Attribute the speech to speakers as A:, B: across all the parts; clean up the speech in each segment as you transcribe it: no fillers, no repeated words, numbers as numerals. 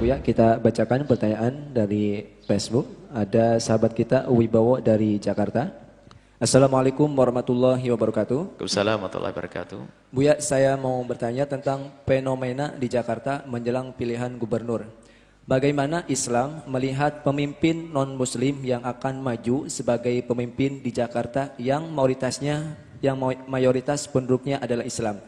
A: Buya, kita bacakan pertanyaan dari Facebook. Ada sahabat kita Wibowo dari Jakarta. Assalamualaikum warahmatullahi wabarakatuh.
B: Waalaikumsalam warahmatullahi wabarakatuh.
A: Buya, saya mau bertanya tentang fenomena di Jakarta menjelang pilihan gubernur. Bagaimana Islam melihat pemimpin non-muslim yang akan maju sebagai pemimpin di Jakarta yang mayoritas penduduknya adalah Islam?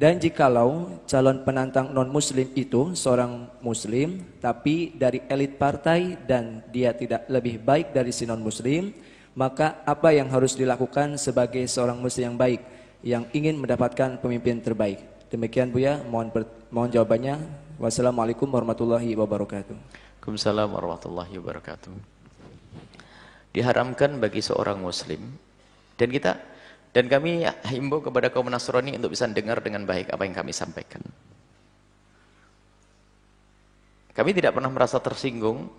A: Dan jikalau calon penantang non-muslim itu seorang muslim tapi dari elit partai dan dia tidak lebih baik dari si non-muslim, maka apa yang harus dilakukan sebagai seorang muslim yang baik yang ingin mendapatkan pemimpin terbaik? Demikian Buya, mohon jawabannya. Wassalamualaikum warahmatullahi wabarakatuh.
B: Waalaikumsalam warahmatullahi wabarakatuh. Diharamkan bagi seorang muslim dan kami himbau kepada kaum Nasrani untuk bisa dengar dengan baik apa yang kami sampaikan. Kami tidak pernah merasa tersinggung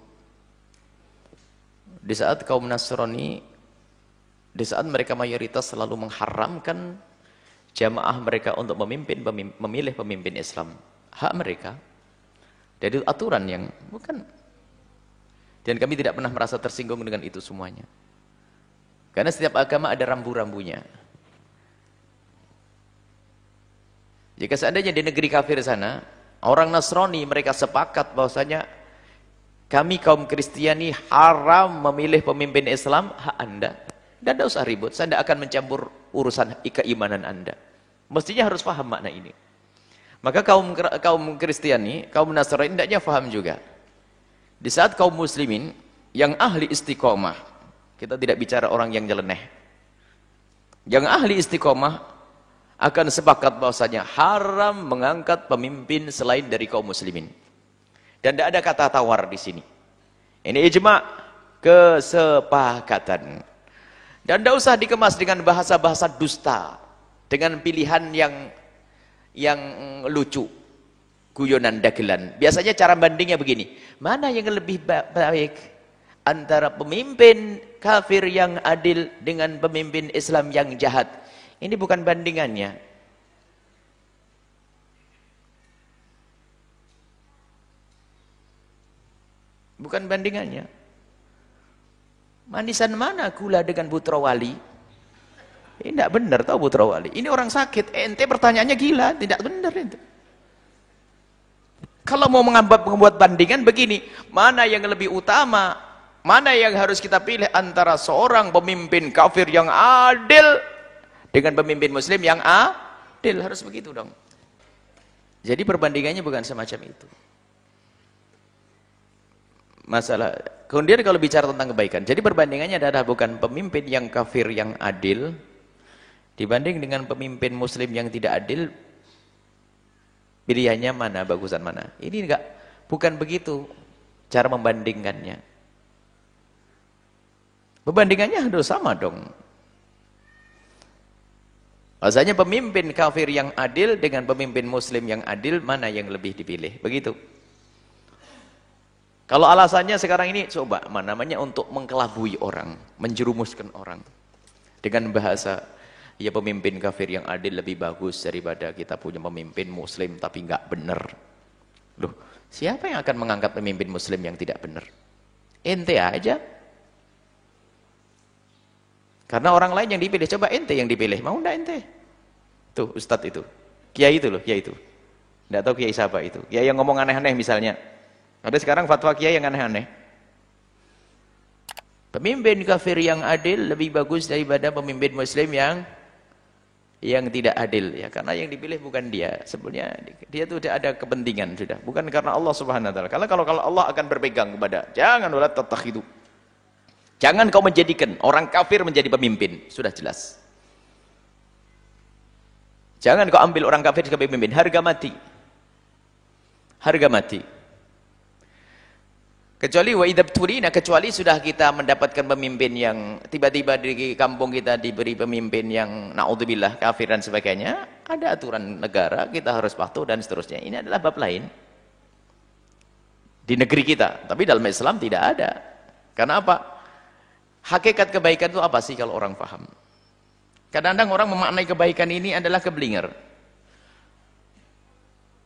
B: di saat kaum Nasrani, di saat mereka mayoritas selalu mengharamkan jamaah mereka untuk memilih pemimpin Islam. Hak mereka. Jadi aturan yang bukan. Dan kami tidak pernah merasa tersinggung dengan itu semuanya. Karena setiap agama ada rambu-rambunya. Jika seandainya di negeri kafir sana, orang Nasrani mereka sepakat bahwasanya kami kaum Kristiani haram memilih pemimpin Islam, hak Anda. Dan tidak usah ribut, saya tidak akan mencampur urusan keimanan Anda. Mestinya harus paham makna ini. Maka kaum Kristiani, kaum Nasrani hendaknya faham juga. Di saat kaum muslimin yang ahli istiqomah, kita tidak bicara orang yang nyeleneh. Yang ahli istiqomah akan sepakat bahwasanya haram mengangkat pemimpin selain dari kaum muslimin. Dan tidak ada kata tawar di sini. Ini ijma' kesepakatan. Dan tidak usah dikemas dengan bahasa-bahasa dusta, dengan pilihan yang lucu, guyonan dagelan. Biasanya cara bandingnya begini, mana yang lebih baik antara pemimpin kafir yang adil dengan pemimpin Islam yang jahat? Ini bukan bandingannya. Bukan bandingannya. Manisan mana gula dengan putra wali? Ini tidak benar, tahu putra wali. Ini orang sakit, ente pertanyaannya gila, tidak benar itu. Kalau mau membuat bandingan begini, mana yang lebih utama, mana yang harus kita pilih antara seorang pemimpin kafir yang adil dengan pemimpin muslim yang adil, harus begitu dong. Jadi perbandingannya bukan semacam itu. Masalah, kemudian kalau bicara tentang kebaikan, jadi perbandingannya adalah bukan pemimpin yang kafir yang adil dibanding dengan pemimpin muslim yang tidak adil, pilihannya mana, bagusan mana. Ini bukan begitu cara membandingkannya. Pembandingannya harus sama dong. Maksudnya pemimpin kafir yang adil dengan pemimpin muslim yang adil, mana yang lebih dipilih, begitu. Kalau alasannya sekarang ini coba namanya untuk mengkelabui orang, menjerumuskan orang dengan bahasa ya pemimpin kafir yang adil lebih bagus daripada kita punya pemimpin muslim tapi nggak benar. Loh, siapa yang akan mengangkat pemimpin muslim yang tidak benar? Ente aja. Karena orang lain yang dipilih, coba ente yang dipilih, mau enggak ente? Tuh ustadz itu, kiai itu loh, kiai itu. Enggak tahu kiai siapa itu. Kiai yang ngomong aneh-aneh misalnya. Ada sekarang fatwa kiai yang aneh-aneh. Pemimpin kafir yang adil lebih bagus daripada pemimpin muslim yang tidak adil, ya, karena yang dipilih bukan dia. Sebenarnya dia tuh ada kepentingan sudah, bukan karena Allah Subhanahu wa taala. Kalau Allah akan berpegang kepada jangan wala tatakhidu. Jangan kau menjadikan orang kafir menjadi pemimpin, sudah jelas. Jangan kau ambil orang kafir sebagai pemimpin, harga mati. Harga mati. Kecuali wa idabtulina, kecuali sudah kita mendapatkan pemimpin yang tiba-tiba di kampung kita diberi pemimpin yang naudzubillah kafir dan sebagainya, ada aturan negara, kita harus patuh dan seterusnya. Ini adalah bab lain di negeri kita, tapi dalam Islam tidak ada. Karena apa? Hakikat kebaikan itu apa sih kalau orang paham? Kadang-kadang orang memaknai kebaikan ini adalah keblinger.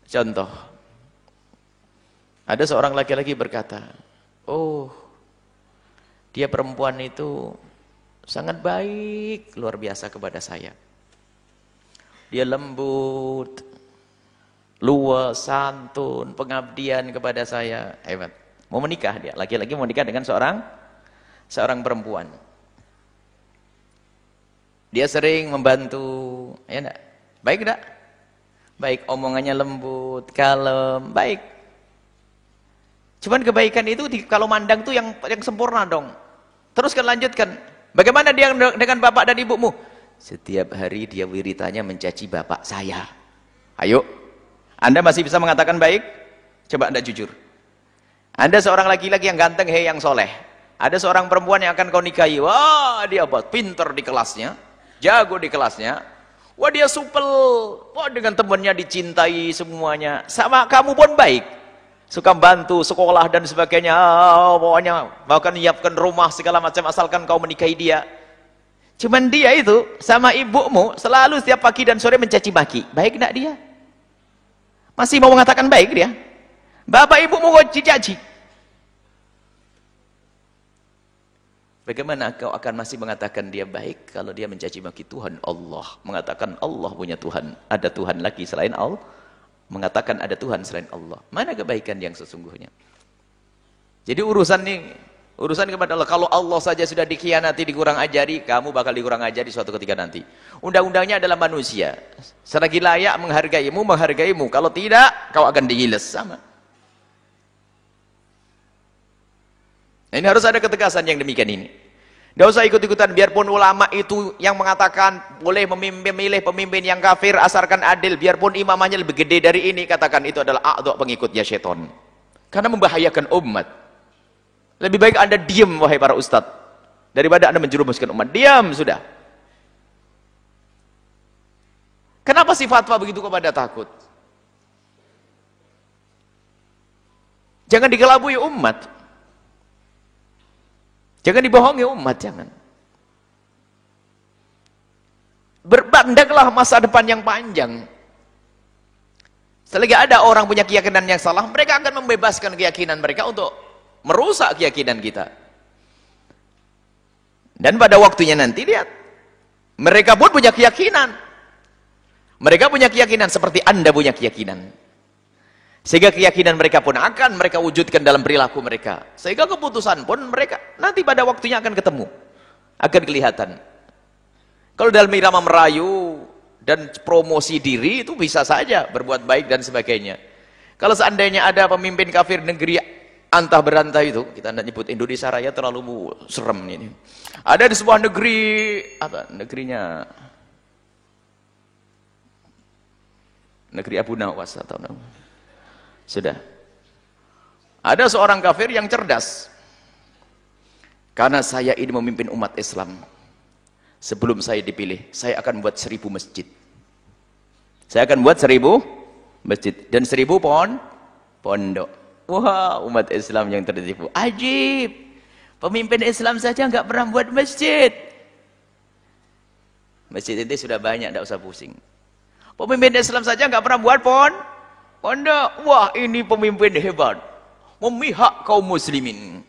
B: Contoh, Ada seorang laki-laki berkata, oh, dia perempuan itu sangat baik, luar biasa kepada saya. Dia lembut, luas, santun, pengabdian kepada saya. Hebat. Mau menikah dia, laki-laki mau menikah dengan seorang perempuan. Dia sering membantu, ya enggak? Baik enggak? Baik, omongannya lembut, kalem, baik. Cuman kebaikan itu kalau mandang tuh yang sempurna dong. Teruskan, lanjutkan. Bagaimana dia dengan bapak dan ibumu? Setiap hari dia wiritanya mencaci bapak saya. Ayo, Anda masih bisa mengatakan baik? Coba Anda jujur. Anda seorang laki-laki yang ganteng, yang soleh. Ada seorang perempuan yang akan kau nikahi. Wah, dia pinter di kelasnya, jago di kelasnya. Wah, dia supel. Wah, dengan temannya dicintai semuanya. Sama kamu pun baik. Suka bantu sekolah dan sebagainya, pokoknya bahkan menyiapkan rumah segala macam asalkan kau menikahi dia. Cuman dia itu sama ibumu selalu setiap pagi dan sore mencaci maki. Baik enggak dia? Masih mau mengatakan baik dia? Bapak ibumu kau dicaci. Bagaimana kau akan masih mengatakan dia baik kalau dia mencaci maki Tuhan Allah, mengatakan Allah punya Tuhan, ada Tuhan lagi selain Allah? Mengatakan ada Tuhan selain Allah. Mana kebaikan yang sesungguhnya? Jadi urusan kepada Allah. Kalau Allah saja sudah dikhianati, dikurang ajari, kamu bakal dikurang ajari suatu ketika nanti. Undang-undangnya adalah manusia. Selagi layak menghargaimu, menghargaimu. Kalau tidak, kau akan digiles sama. Ini harus ada ketegasan yang demikian ini. Tidak usah ikut-ikutan, biarpun ulama itu yang mengatakan boleh memilih pemimpin yang kafir asalkan adil, biarpun imamahnya lebih gede dari ini, katakan itu adalah a'dha' pengikutnya syaitan. Karena membahayakan umat. Lebih baik Anda diam, wahai para ustadz, daripada Anda menjerumuskan umat. Diam sudah. Kenapa si fatwa begitu kepada takut? Jangan digelabui umat. Jangan dibohongi umat, jangan. Berpandanglah masa depan yang panjang. Selagi ada orang punya keyakinan yang salah, mereka akan membebaskan keyakinan mereka untuk merusak keyakinan kita. Dan pada waktunya nanti lihat, mereka pun punya keyakinan. Mereka punya keyakinan seperti Anda punya keyakinan. Sehingga keyakinan mereka pun akan mereka wujudkan dalam perilaku mereka. Sehingga keputusan pun mereka nanti pada waktunya akan ketemu. Akan kelihatan. Kalau dalam irama merayu dan promosi diri itu bisa saja berbuat baik dan sebagainya. Kalau seandainya ada pemimpin kafir negeri antah berantah itu, kita tidak nyebut Indonesia Raya terlalu serem ini. Ada di sebuah negeri, apa negerinya? Negeri Abu Nawas atau nama. Sudah. Ada seorang kafir yang cerdas. Karena saya ini memimpin umat Islam. Sebelum saya dipilih, saya akan buat 1000 masjid. Saya akan buat 1000 masjid. Dan 1000 pondok. Wah, umat Islam yang tertipu. Ajib. Pemimpin Islam saja nggak pernah buat masjid. Masjid itu sudah banyak, tidak usah pusing. Pemimpin Islam saja nggak pernah buat pondok. Wah, ini pemimpin hebat, memihak kaum muslimin.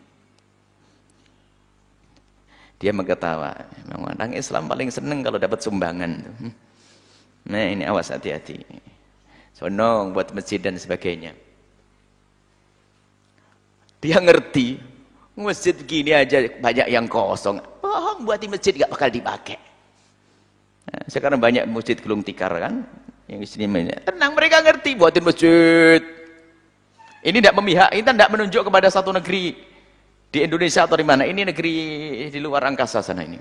B: Dia mengetawa, memang orang Islam paling seneng kalau dapat sumbangan. Nah ini awas, hati-hati. Sonong buat masjid dan sebagainya. Dia ngerti, masjid gini aja banyak yang kosong. Buat di masjid gak bakal dipakai. Nah, sekarang banyak masjid gulung tikar kan. Yang istimewa. Tenang, mereka ngerti buatin masjid. Ini tidak memihak, ini tidak menunjuk kepada satu negeri di Indonesia atau di mana. Ini negeri di luar angkasa sana ini.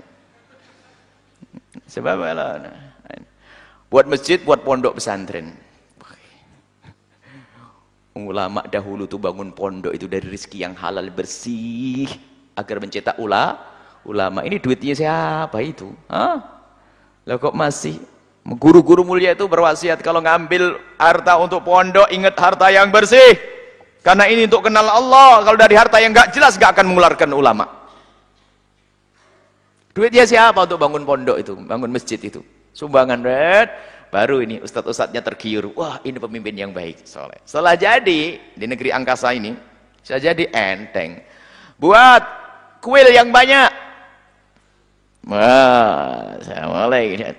B: Sebab lah, buat masjid, buat pondok pesantren. Ulama dahulu tuh bangun pondok itu dari rezeki yang halal bersih agar mencetak ulama. Ini duitnya siapa itu? Hah? Lah kok masih? Guru-guru mulia itu berwasiat kalau ngambil harta untuk pondok, ingat harta yang bersih. Karena ini untuk kenal Allah. Kalau dari harta yang enggak jelas, enggak akan mengeluarkan ulama. Duitnya siapa untuk bangun pondok itu, bangun masjid itu? Sumbangan, Baru ini ustadz-ustadznya tergiur. Wah, ini pemimpin yang baik, soleh. Setelah jadi di negeri angkasa ini, bisa jadi enteng. Buat kuil yang banyak. Wah, saya mulai.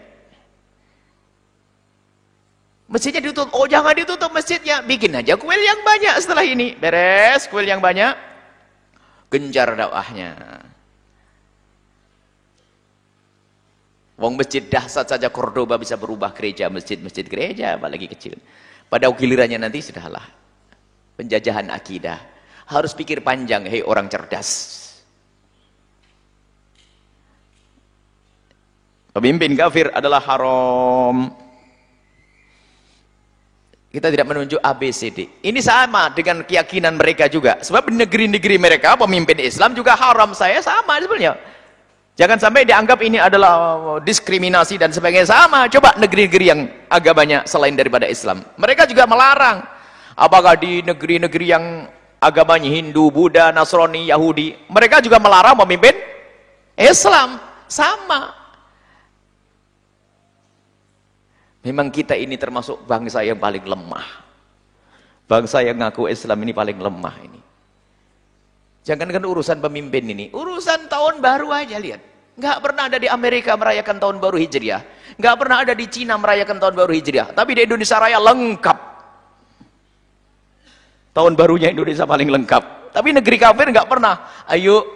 B: Masjidnya ditutup. Oh, jangan ditutup masjidnya. Bikin aja kuil yang banyak setelah ini. Beres kuil yang banyak. Genjar dakwahnya. Wong masjid dahsyat saja Cordoba bisa berubah gereja, masjid gereja, apalagi kecil. Pada gilirannya nanti sudahlah. Penjajahan akidah. Harus pikir panjang, hei orang cerdas. Pemimpin kafir adalah haram. Kita tidak menunjuk ABCD. Ini sama dengan keyakinan mereka juga. Sebab di negeri-negeri mereka, pemimpin Islam juga haram. Saya sama sebenarnya. Jangan sampai dianggap ini adalah diskriminasi dan sebagainya. Sama, coba negeri-negeri yang agamanya selain daripada Islam. Mereka juga melarang. Apakah di negeri-negeri yang agamanya Hindu, Buddha, Nasrani, Yahudi, mereka juga melarang memimpin Islam. Sama. Memang kita ini termasuk bangsa yang paling lemah. Bangsa yang ngaku Islam ini paling lemah ini. Jangankan urusan pemimpin ini, urusan tahun baru aja lihat. Nggak pernah ada di Amerika merayakan tahun baru Hijriah. Nggak pernah ada di Cina merayakan tahun baru Hijriah. Tapi di Indonesia Raya lengkap. Tahun barunya Indonesia paling lengkap. Tapi negeri kafir nggak pernah. Ayo,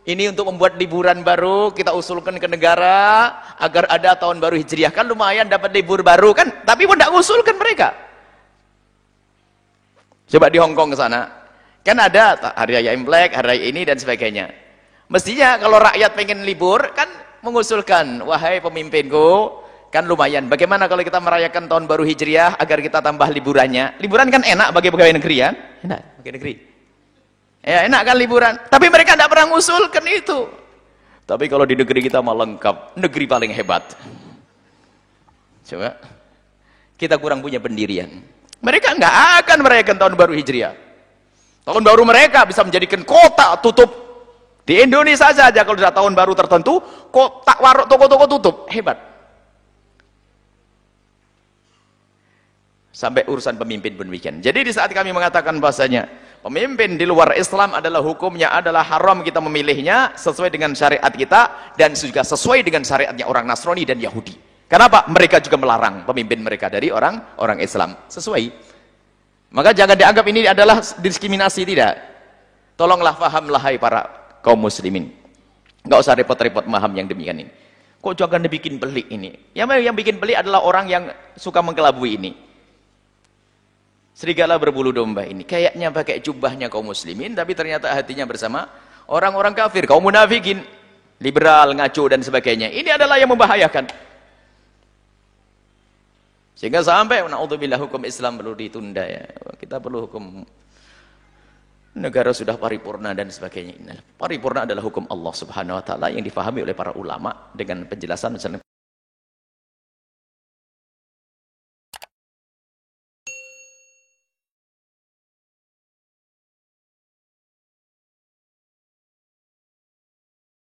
B: ini untuk membuat liburan baru, kita usulkan ke negara, agar ada tahun baru Hijriah. Kan lumayan dapat libur baru kan. Tapi pun nggak usulkan mereka. Coba di Hong Kong ke sana. Kan ada hari raya Imlek, hari raya ini dan sebagainya. Mestinya kalau rakyat pengen libur kan mengusulkan, wahai pemimpinku, kan lumayan. Bagaimana kalau kita merayakan tahun baru Hijriah agar kita tambah liburannya? Liburan kan enak bagi pegawai negeri kan? Enak bagi negeri. Ya enak kan liburan. Tapi mereka tidak pernah mengusulkan itu. Tapi kalau di negeri kita mah lengkap, negeri paling hebat. Coba kita kurang punya pendirian. Mereka nggak akan merayakan tahun baru Hijriah. Tahun baru mereka bisa menjadikan kota tutup. Di Indonesia saja kalau sudah tahun baru tertentu, kota warung toko-toko tutup. Hebat. Sampai urusan pemimpin pun demikian. Jadi di saat kami mengatakan bahasanya pemimpin di luar Islam adalah hukumnya adalah haram kita memilihnya sesuai dengan syariat kita dan juga sesuai dengan syariatnya orang Nasrani dan Yahudi. Kenapa? Mereka juga melarang pemimpin mereka dari orang Islam. Sesuai. Maka jangan dianggap ini adalah diskriminasi, tidak. Tolonglah fahamlah hai para kaum muslimin. Enggak usah repot-repot memaham yang demikian ini. Kok jangan dibikin pelik ini? Yang bikin pelik adalah orang yang suka mengkelabui ini. Serigala berbulu domba ini. Kayaknya pakai jubahnya kaum muslimin, tapi ternyata hatinya bersama orang-orang kafir, kaum munafikin, liberal, ngaco dan sebagainya. Ini adalah yang membahayakan. Sehingga sampai naudzubillah hukum Islam perlu ditunda ya. Kita perlu hukum negara sudah paripurna dan sebagainya. Paripurna adalah hukum Allah Subhanahu wa taala yang difahami oleh para ulama dengan penjelasan